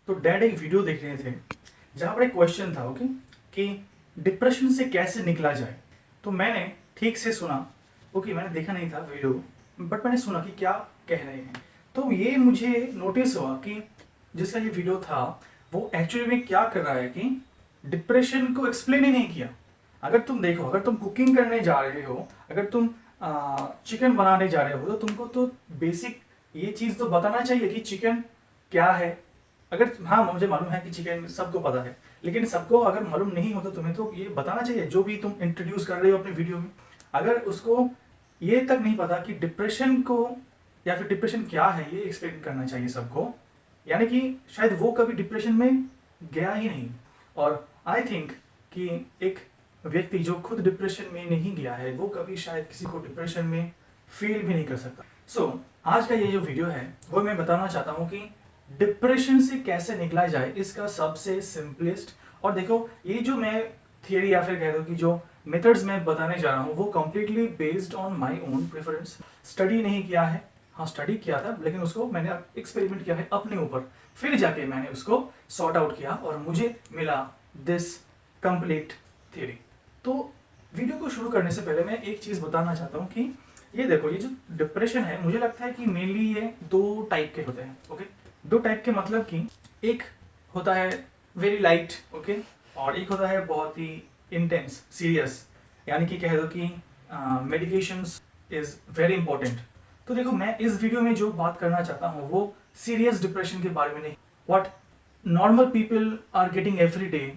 तो डैड एक वीडियो देख रहे थे जहाँ पर एक क्वेश्चन था, ओके, कि डिप्रेशन से कैसे निकला जाए। तो मैंने ठीक से सुना, ओके, मैंने देखा नहीं था वीडियो, बट मैंने सुना कि क्या कह रहे हैं। तो ये मुझे नोटिस हुआ कि जिसका ये वीडियो था वो एक्चुअली में क्या कर रहा है कि डिप्रेशन को एक्सप्लेन ही नहीं किया। अगर तुम देखो, अगर तुम कुकिंग करने जा रहे हो, अगर तुम चिकन बनाने जा रहे हो, तो तुमको तो बेसिक ये चीज़ तो बताना चाहिए कि चिकन क्या है। अगर हाँ, मुझे मालूम है कि चिकन सबको पता है, लेकिन सबको अगर मालूम नहीं होता तुम्हें तो ये बताना चाहिए जो भी तुम इंट्रोड्यूस कर रहे हो अपने वीडियो में। अगर उसको ये तक नहीं पता कि डिप्रेशन को या फिर डिप्रेशन क्या है, ये एक्सप्लेन करना चाहिए सबको। यानी कि शायद वो कभी डिप्रेशन में गया ही नहीं। और आई थिंक कि एक व्यक्ति जो खुद डिप्रेशन में नहीं गया है वो कभी शायद किसी को डिप्रेशन में फील भी नहीं कर सकता। सो आज का ये जो वीडियो है वो मैं बताना चाहता हूँ कि डिप्रेशन से कैसे निकला जाए, इसका सबसे सिंपलेस्ट। और देखो, ये जो मैं थियरी या फिर कह दो कि जो मेथड्स मैं बताने जा रहा हूँ वो completely based on my own preference. Study नहीं किया है, हाँ स्टडी किया था लेकिन उसको मैंने एक्सपेरिमेंट किया है अपने ऊपर, फिर जाके मैंने उसको सॉर्ट आउट किया और मुझे मिला दिस कंप्लीट थियरी। तो वीडियो को शुरू करने से पहले मैं एक चीज़ बताना चाहता हूँ कि ये देखो, ये जो डिप्रेशन है मुझे लगता है कि मेनली ये दो टाइप के होते हैं, ओके। दो टाइप के मतलब कि एक होता है वेरी लाइट, ओके, और एक होता है बहुत ही इंटेंस, सीरियस, यानी कि कह दो कि मेडिकेशंस इज वेरी इंपॉर्टेंट। तो देखो, मैं इस वीडियो में जो बात करना चाहता हूँ वो सीरियस डिप्रेशन के बारे में नहीं। What normal people are getting every day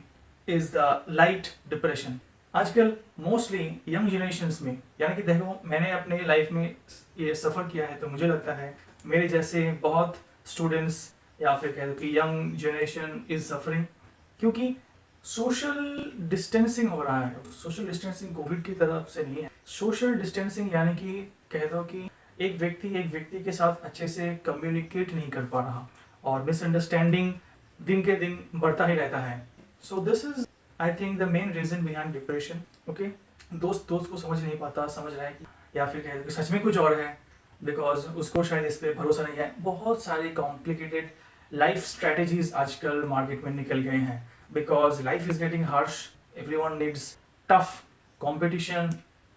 is the light depression. आजकल मोस्टली यंग जनरेशन्स में, यानी कि देखो मैंने अपने लाइफ में ये सफ़र किया है तो मुझे लगता है मेरे जैसे बहुत स्टूडेंट्स या फिर कह दो कि यंग जनरेशन इज सफरिंग, क्योंकि सोशल डिस्टेंसिंग हो रहा है। सोशल डिस्टेंसिंग कोविड की तरफ से नहीं है, सोशल डिस्टेंसिंग यानी कि कह दो कि एक व्यक्ति के साथ अच्छे से कम्युनिकेट नहीं कर पा रहा और मिसअंडरस्टैंडिंग दिन के दिन बढ़ता ही रहता है। So this is I think the main reason behind depression, okay. दोस्त को समझ नहीं पाता, समझ रहा है कि या फिर कह दो कि सच में कुछ और है, बिकॉज उसको शायद इस पर भरोसा नहीं है। बहुत सारे कॉम्प्लिकेटेड लाइफ स्ट्रेटेजीज आजकल मार्केट में निकल गए हैं, because life is getting harsh, everyone needs tough competition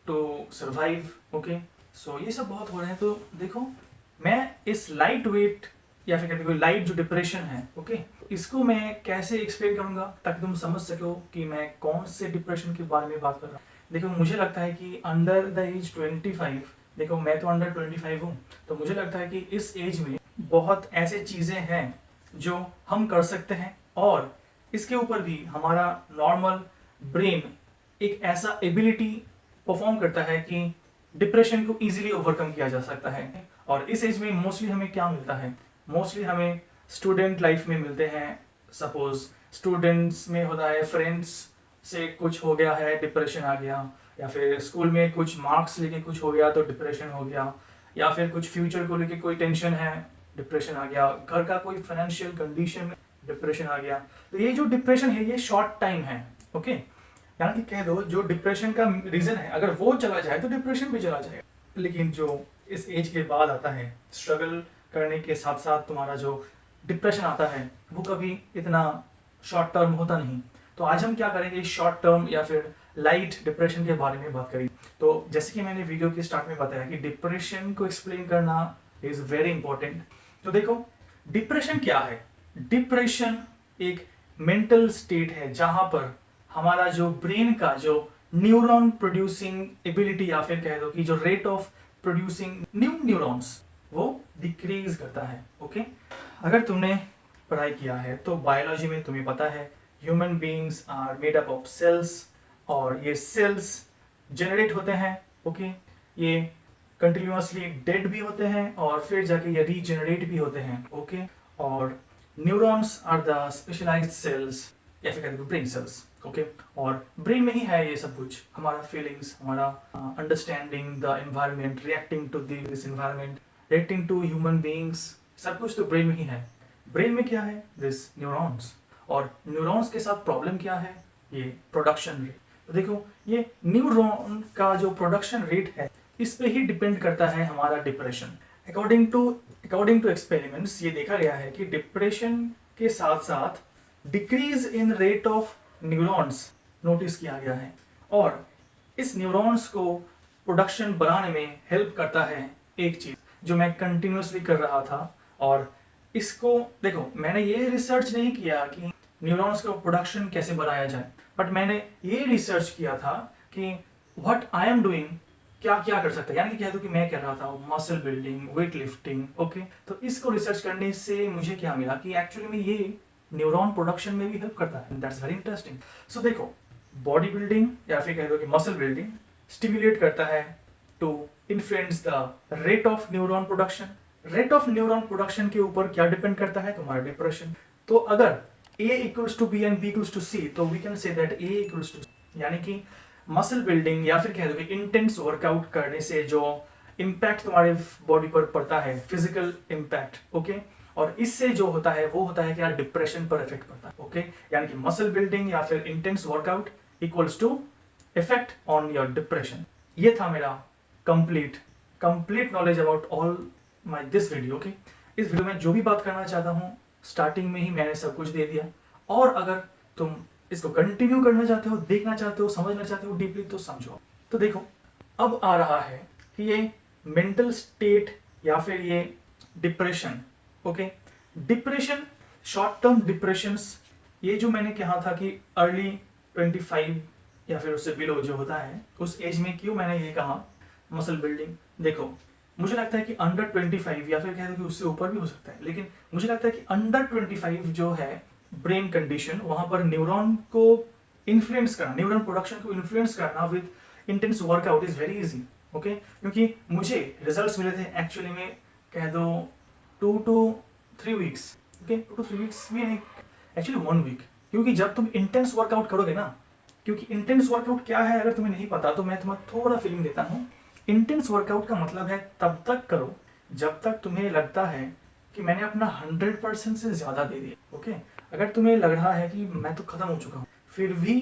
to survive, okay. So ये सब बहुत हो रहे हैं। तो देखो, मैं इस लाइट वेट या फिर कहते लाइट जो डिप्रेशन है, ओके, इसको मैं कैसे एक्सप्लेन करूंगा ताकि तुम समझ सको कि मैं कौन से डिप्रेशन के बारे में बात कर रहा हूँ। देखो, मुझे लगता है कि अंडर द एज 25, देखो मैं तो अंडर 25 हूँ, तो मुझे लगता है कि इस एज में बहुत ऐसे चीज़ें हैं जो हम कर सकते हैं और इसके ऊपर भी हमारा नॉर्मल ब्रेन एक ऐसा एबिलिटी परफॉर्म करता है कि डिप्रेशन को इजीली ओवरकम किया जा सकता है। और इस एज में मोस्टली हमें क्या मिलता है, मोस्टली हमें स्टूडेंट लाइफ में मिलते हैं। सपोज स्टूडेंट्स में होता है फ्रेंड्स से कुछ हो गया है, डिप्रेशन आ गया, या फिर स्कूल में कुछ मार्क्स लेके कुछ हो गया तो डिप्रेशन हो गया, या फिर कुछ फ्यूचर को लेके कोई टेंशन है, डिप्रेशन आ गया, घर का कोई फाइनेंशियल कंडीशन में डिप्रेशन आ गया। तो ये जो डिप्रेशन है ये शॉर्ट टाइम है, ओके। यानी कि कह दो जो डिप्रेशन का रीजन है अगर वो चला जाए तो डिप्रेशन भी चला जाएगा। लेकिन जो इस एज के बाद आता है, स्ट्रगल करने के साथ साथ तुम्हारा जो डिप्रेशन आता है वो कभी इतना शॉर्ट टर्म होता नहीं। तो आज हम क्या करेंगे, शॉर्ट टर्म या फिर लाइट डिप्रेशन के बारे में बात करेंगे। तो जैसे कि मैंने वीडियो के स्टार्ट में बताया कि डिप्रेशन को एक्सप्लेन करना इज वेरी इंपॉर्टेंट। तो देखो, डिप्रेशन क्या है। डिप्रेशन एक मेंटल स्टेट है जहां पर हमारा जो ब्रेन का जो न्यूरॉन प्रोड्यूसिंग एबिलिटी या फिर कह दो कि जो rate of producing new neurons वो डिक्रीज करता है, ओके। अगर तुमने पढ़ाई किया है तो बायोलॉजी में तुम्हें पता है human beings are made up of cells, और ये सेल्स जनरेट होते हैं, ओके। ये कंटिन्यूसली डेड भी होते हैं और फिर जाके ये रीजनरेट भी होते हैं, ओके। और neurons are the specialized cells या फिर कहते हैं ब्रेन सेल्स, ओके। और ब्रेन में ही है ये सब कुछ, हमारा फीलिंग्स, हमारा understanding the environment, reacting to this environment, reacting to human beings, सब कुछ तो ब्रेन में ही है। ब्रेन में क्या है, दिस न्यूरॉन्स, और न्यूरॉन्स के साथ प्रॉब्लम क्या है, ये प्रोडक्शन रेट। तो देखो, ये न्यूरॉन का जो प्रोडक्शन रेट है इस पे ही डिपेंड करता है हमारा डिप्रेशन। अकॉर्डिंग टू एक्सपेरिमेंट्स ये देखा गया है कि डिप्रेशन के साथ साथ decrease in rate of neurons notice किया गया है, और इस न्यूरॉन्स को प्रोडक्शन बढ़ाने में हेल्प करता है एक चीज जो मैं कंटिन्यूसली कर रहा था। और इसको देखो, मैंने ये रिसर्च नहीं किया कि न्यूरॉन्स को प्रोडक्शन कैसे बढ़ाया जाए, बट मैंने ये रिसर्च किया था कि व्हाट आई एम डूइंग, क्या क्या कर सकते हैं। यानी कि कह दो कि मैं कर रहा था muscle building, weight lifting, okay. तो इसको रिसर्च करने से मुझे क्या मिला कि एक्चुअली में ये न्यूरॉन प्रोडक्शन में भी हेल्प करता है। That's very interesting. सो देखो, बॉडी बिल्डिंग या फिर कह दो कि मसल बिल्डिंग स्टिमुलेट करता है to influence the rate of neuron production. Rate of neuron production के ऊपर क्या डिपेंड करता है? तुम्हारा डिप्रेशन। तो अगर A equals to B and B equals to C, तो we can say that A equals to, यानी कि मसल बिल्डिंग या फिर कह दो कि इंटेंस वर्कआउट करने से जो इम्पैक्ट तुम्हारे बॉडी पर पड़ता है, फिजिकल इम्पैक्ट, ओके, और इससे जो होता है वो होता है कि यार डिप्रेशन पर इफेक्ट पड़ता है, ओके। यानी कि मसल बिल्डिंग या फिर intense workout equals to effect on your depression. ये था मेरा complete knowledge about all my this video, okay. इस वीडियो में जो भी बात करना चाहता हूँ स्टार्टिंग में ही मैंने सब कुछ दे दिया, और अगर तुम इसको कंटिन्यू करना चाहते हो, देखना चाहते हो, समझना चाहते हो डीपली, तो समझो। तो देखो, अब आ रहा है कि ये मेंटल स्टेट या फिर ये depression, okay. Depression, short term depressions, ये जो मैंने कहा था कि अर्ली 25 या फिर उससे बिलो जो होता है उस एज में, क्यों मैंने ये कहा मसल बिल्डिंग। देखो, मुझे लगता है कि अंडर 25 या फिर कह दो कि उससे ऊपर भी हो सकता है, लेकिन मुझे लगता है कि अंडर 25 जो है ब्रेन कंडीशन, वहां पर न्यूरॉन को इन्फ्लुएंस करना, न्यूरॉन प्रोडक्शन को इन्फ्लुएंस करना with intense workout is very easy, okay. क्योंकि मुझे रिजल्ट्स मिले थे एक्चुअली में कह दो 2 to 3 weeks, okay. 2 to 3 weeks भी नहीं, एक्चुअली 1 वीक। क्योंकि जब तुम इंटेंस वर्कआउट करोगे ना, क्योंकि इंटेंस वर्कआउट क्या है अगर तुम्हें नहीं पता तो मैं तुम्हें थोड़ा फीलिंग देता हूँ। इंटेंस वर्कआउट का मतलब है तब तक करो जब तक तुम्हें लगता है कि मैंने अपना 100% से ज्यादा दे दिया, ओके। अगर तुम्हें लग रहा है कि मैं तो खत्म हो चुका हूँ, फिर भी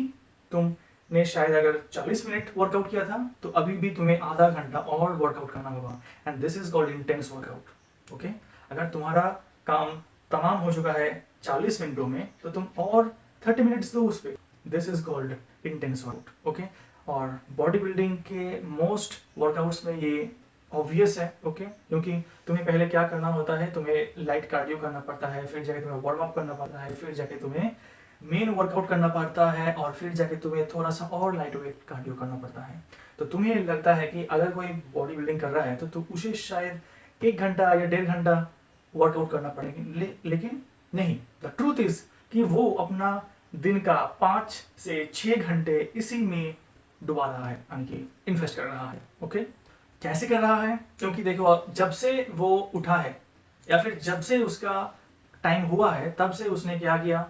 तुमने शायद अगर 40 मिनट वर्कआउट किया था तो अभी भी तुम्हें आधा घंटा और वर्कआउट करना होगा, and this is called intense workout, okay. अगर तुम्हारा काम तमाम हो चुका है 40 मिनटों में तो तुम और 30 मिनट्स दो उस पर, this is called intense workout, okay. और बॉडी बिल्डिंग के मोस्ट वर्कआउट्स में ये ऑब्वियस है, ओके। क्योंकि तुम्हें पहले क्या करना होता है, तुम्हें लाइट कार्डियो करना पड़ता है, फिर जाके तुम्हें वार्म अप करना पड़ता है, फिर जाके तुम्हें मेन वर्कआउट करना पड़ता है, और फिर जाके तुम्हें थोड़ा सा और लाइट वेट कार्डियो करना पड़ता है। तो तुम्हें लगता है कि अगर कोई बॉडी बिल्डिंग कर रहा है तो उसे शायद 1 घंटा या 1.5 घंटा वर्कआउट करना पड़ेगा, लेकिन नहीं। द ट्रूथ इज कि वो अपना दिन का 5 से 6 घंटे इसी में डुबा रहा है, यानी कि इन्वेस्ट कर रहा है, ओके। कैसे कर रहा है? क्योंकि देखो, जब से वो उठा है या फिर जब से उसका टाइम हुआ है तब से उसने क्या किया,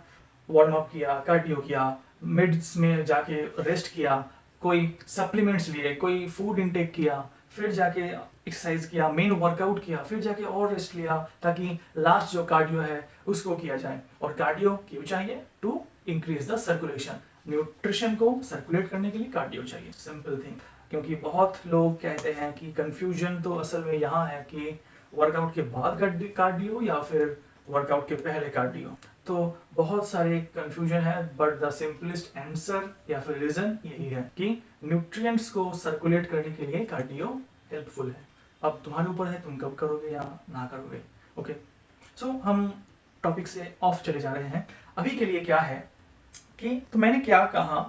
वार्म अप किया, कार्डियो किया, मिड्स में जाके रेस्ट किया, कोई सप्लीमेंट्स लिए, कोई फूड इनटेक किया, फिर जाके एक्सरसाइज किया, मेन वर्कआउट किया, फिर जाके और रेस्ट लिया, ताकि लास्ट जो कार्डियो है उसको किया जाए। और कार्डियो क्यों चाहिए? To increase the circulation, nutrition को सर्कुलेट करने के लिए कार्डियो चाहिए, सिंपल थिंग। क्योंकि बहुत लोग कहते हैं कि कंफ्यूजन तो असल में यहाँ है कि वर्कआउट के बाद कार्डियो या फिर वर्कआउट के पहले कार्डियो। तो बहुत सारे कंफ्यूजन है, बट द सिंपलेस्ट आंसर या फिर रीजन यही है कि न्यूट्रिएंट्स को सर्कुलेट करने के लिए कार्डियो हेल्पफुल है। अब तुम्हारे ऊपर है तुम कब करोगे या ना करोगे, ओके। सो हम टॉपिक से ऑफ चले जा रहे हैं। अभी के लिए क्या है कि तो मैंने क्या कहा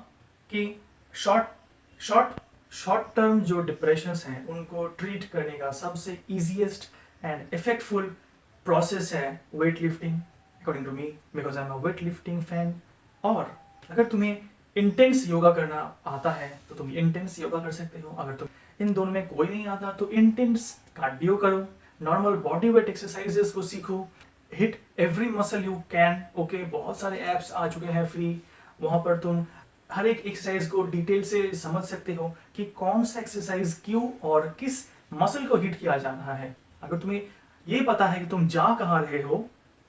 कि शॉर्ट टर्म जो डिप्रेशंस हैं उनको ट्रीट करने का सबसे इजीएस्ट एंड इफेक्टफुल प्रोसेस है weight lifting, according to me, because I am a weight lifting fan. और अगर तुम्हें इंटेंस योगा करना आता है तो तुम इंटेंस योगा कर सकते हो। अगर तुम इन दोनों में कोई नहीं आता तो इंटेंस कार्डियो करो, नॉर्मल बॉडी वेट एक्सरसाइजेस को सीखो, hit every muscle you can, okay. बहुत सारे ऐप्स आ चुके हैं फ्री, वहां पर तुम हर एक एक्सरसाइज को डिटेल से समझ सकते हो कि कौन सा एक्सरसाइज क्यों और किस मसल को हिट किया जा रहा है। अगर तुम्हें ये पता है कि तुम जा कहाँ रहे हो,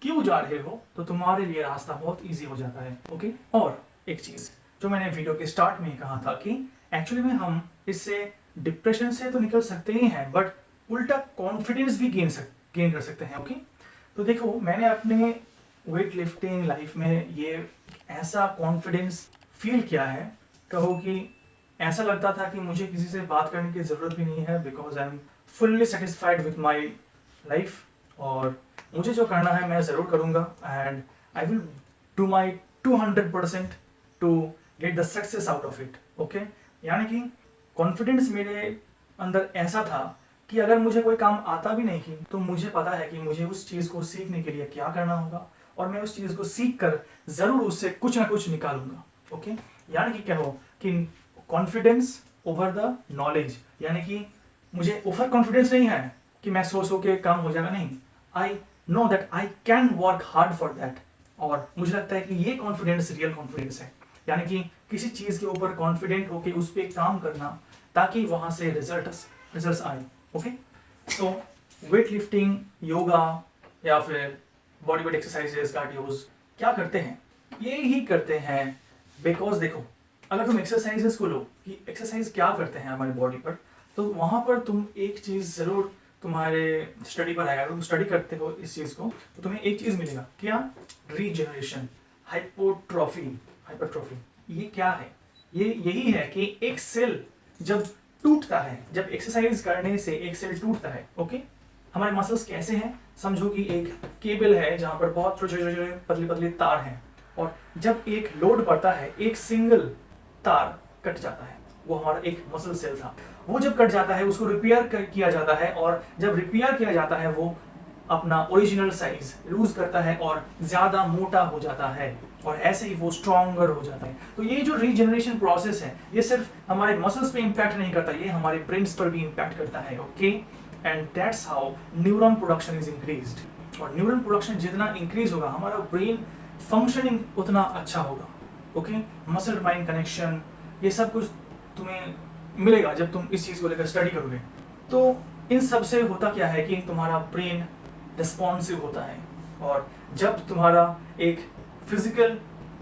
क्यों जा रहे हो, तो तुम्हारे लिए रास्ता बहुत इजी हो जाता है, ओके। और एक चीज जो मैंने वीडियो के स्टार्ट में ही कहा था कि एक्चुअली में हम इससे डिप्रेशन से तो निकल सकते ही हैं, बट उल्टा कॉन्फिडेंस भी गेन कर सकते हैं, ओके। तो देखो, मैंने अपने वेट लिफ्टिंग लाइफ में ये ऐसा कॉन्फिडेंस फील किया है, कहो कि ऐसा लगता था कि मुझे किसी से बात करने की ज़रूरत भी नहीं है, because I am fully satisfied with my life, और मुझे जो करना है मैं ज़रूर करूँगा, and I will do my 200% to get the success out of it. Okay, यानी कि कॉन्फिडेंस मेरे अंदर ऐसा था कि अगर मुझे कोई काम आता भी नहीं तो मुझे पता है कि मुझे उस चीज़ को सीखने के लिए क्या करना होगा, और मैं उस चीज़ को सीख कर ज़रूर उससे कुछ ना कुछ निकालूंगा। ओके, यानी कि क्या हो कि कॉन्फिडेंस ओवर द नॉलेज, यानी कि मुझे ओवर कॉन्फिडेंस नहीं है कि मैं सो के काम हो जाएगा, नहीं, I know that I can work hard for that, और मुझे लगता है कि ये कॉन्फिडेंस रियल कॉन्फिडेंस है, यानी कि किसी चीज़ के ऊपर कॉन्फिडेंट होकर उस पर काम करना ताकि वहाँ से रिजल्ट्स आए। ओके, तो वेट लिफ्टिंग, योगा या फिर बॉडी वेट एक्सरसाइजेस, कार्डियोज क्या करते हैं, ये ही करते हैं बिकॉज देखो, अगर तुम एक्सरसाइजेस को लो कि एक्सरसाइज क्या करते हैं हमारी बॉडी पर, तो वहाँ पर तुम एक चीज़ ज़रूर तुम्हारे स्टडी पर आएगा। अगर तुम स्टडी करते हो इस चीज़ को तो तुम्हें एक चीज़ मिलेगा, क्या? Regeneration, hypertrophy. ये क्या है? ये यही है कि एक सेल जब टूटता है, जब एक्सरसाइज करने से एक सेल टूटता है। ओके, हमारे मसल्स कैसे हैं? समझो कि एक केबल है जहाँ पर बहुत छोटे छोटे पतले पतले तार हैं, और जब एक लोड पड़ता है एक सिंगल तार कट जाता है, वो हमारा एक मसल सेल था, वो जब कट जाता है उसको रिपेयर किया जाता है, और जब रिपेयर किया जाता है वो अपना ओरिजिनल साइज लूज करता है और ज़्यादा मोटा हो जाता है, और ऐसे ही वो स्ट्रॉन्गर हो जाता है। तो ये जो रीजनरेशन प्रोसेस है ये सिर्फ हमारे मसल्स पे इम्पैक्ट नहीं करता, ये हमारे ब्रेन्स पर भी इम्पैक्ट करता है। Okay, and that's how neuron production is increased, और न्यूरॉन प्रोडक्शन जितना इंक्रीज होगा हमारा ब्रेन फंक्शनिंग उतना अच्छा होगा। ओके, मसल माइंड कनेक्शन, ये सब कुछ तुम्हें मिलेगा जब तुम इस चीज़ को लेकर स्टडी करोगे। तो इन सब से होता क्या है कि तुम्हारा ब्रेन रिस्पॉन्सिव होता है, और जब तुम्हारा एक फिजिकल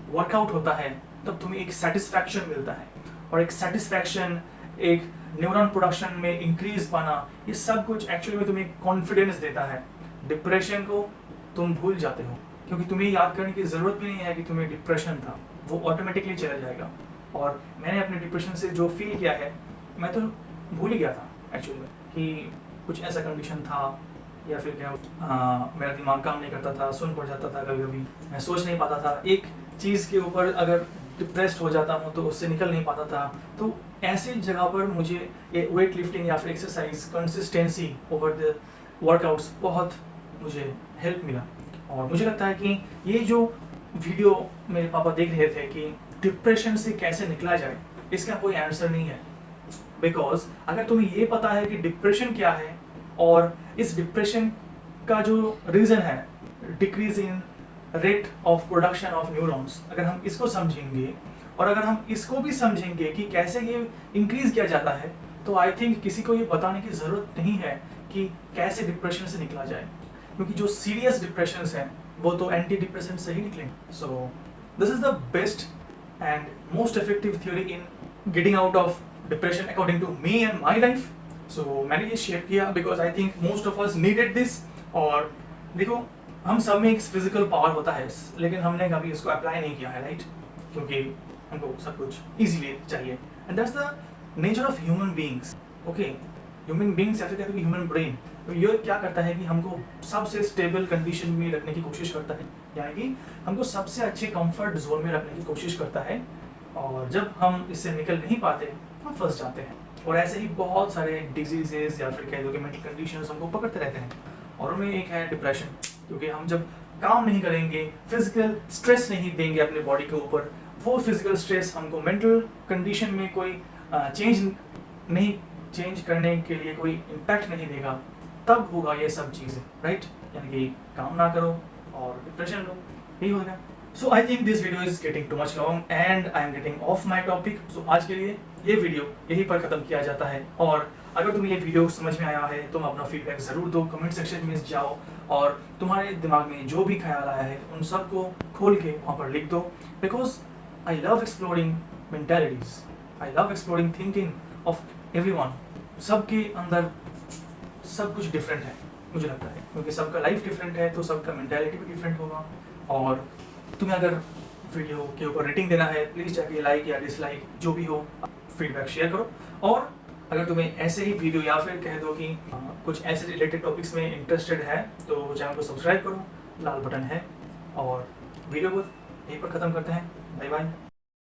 वर्कआउट होता है तब तुम्हें एक सेटिस्फैक्शन मिलता है, और एक सेटिस्फैक्शन, एक न्यूरॉन प्रोडक्शन में इंक्रीज पाना, ये सब कुछ एक्चुअली में तुम्हें कॉन्फिडेंस देता है। डिप्रेशन को तुम भूल जाते हो, क्योंकि तुम्हें याद करने की ज़रूरत भी नहीं है कि तुम्हें डिप्रेशन था, वो ऑटोमेटिकली चला जाएगा। और मैंने अपने डिप्रेशन से जो फील किया है, मैं तो भूल ही गया था एक्चुअली में कि कुछ ऐसा कंडीशन था, या फिर क्या मेरा दिमाग काम नहीं करता था, सुन पड़ जाता था, कभी कभी मैं सोच नहीं पाता था, एक चीज़ के ऊपर अगर डिप्रेस्ड हो जाता हूँ तो उससे निकल नहीं पाता था। तो ऐसी जगह पर मुझे ये वेट लिफ्टिंग या फिर exercise consistency over the workouts बहुत मुझे हेल्प मिला, और मुझे लगता है कि ये जो वीडियो मेरे पापा देख रहे थे कि डिप्रेशन से कैसे निकला जाए, इसका कोई आंसर नहीं है, बिकॉज अगर तुम्हें ये पता है कि डिप्रेशन क्या है, और इस डिप्रेशन का जो रीज़न है decrease in rate of production of neurons, अगर हम इसको समझेंगे और अगर हम इसको भी समझेंगे कि कैसे ये इंक्रीज किया जाता है, तो आई थिंक किसी को ये बताने की ज़रूरत नहीं है कि कैसे डिप्रेशन से निकला जाए, क्योंकि जो सीरियस डिप्रेशन हैं वो तो एंटी डिप्रेसेंट से ही निकलेंगे। So this is the best and most effective theory in getting out of depression according to me and my life. So मैंने ये शेयर किया because I think most of us needed this. और देखो, हम सब में एक फिजिकल पावर होता है, लेकिन हमने कभी इसको अप्लाई नहीं किया है, राइट? क्योंकि हमको सब कुछ इजीली चाहिए, and that's the nature of human beings. Okay, human beings या फिर कहते हैं ह्यूमन ब्रेन, तो ये क्या करता है कि हमको सबसे स्टेबल कंडीशन में रखने की कोशिश करता है, यानी कि हमको सबसे अच्छे कंफर्ट जोन में रखने की कोशिश करता है, और जब हम इससे निकल नहीं पाते हम फंस जाते हैं, और ऐसे ही बहुत सारे डिजीजेस या फिर कह दो कि मेंटल कंडीशंस हमको पकड़ते रहते हैं, और उनमें एक है डिप्रेशन। क्योंकि हम जब काम नहीं करेंगे, फिजिकल स्ट्रेस नहीं देंगे अपने बॉडी के ऊपर, वो फिजिकल स्ट्रेस हमको मेंटल कंडीशन में कोई चेंज करने के लिए कोई इम्पैक्ट नहीं देगा, तब होगा ये सब चीज़ें, राइट? यानी कि काम ना करो और डिप्रेशन लो, यही होगा। So I think this video is getting too much long and I am getting off my topic. So आज के लिए ये वीडियो यहीं पर ख़त्म किया जाता है, और अगर तुम्हें ये वीडियो समझ में आया है तुम अपना फीडबैक ज़रूर दो, कमेंट सेक्शन में जाओ और तुम्हारे दिमाग में जो भी ख्याल आया है उन सबको खोल के वहाँ पर लिख दो, because I love exploring mentalities, I love exploring thinking of everyone. सबके अंदर सब कुछ डिफरेंट है मुझे लगता है, क्योंकि सबका लाइफ डिफरेंट है तो सबका मेंटालिटी भी डिफरेंट होगा, और तुम्हें अगर वीडियो के ऊपर रेटिंग देना है, प्लीज़ जाके लाइक या डिसलाइक जो भी हो फीडबैक शेयर करो। और अगर तुम्हें ऐसे ही वीडियो या फिर कह दो कि कुछ ऐसे रिलेटेड टॉपिक्स में इंटरेस्टेड है तो चैनल को सब्सक्राइब करो, लाल बटन है। और वीडियो को यहीं पर ख़त्म करते हैं। Bye bye.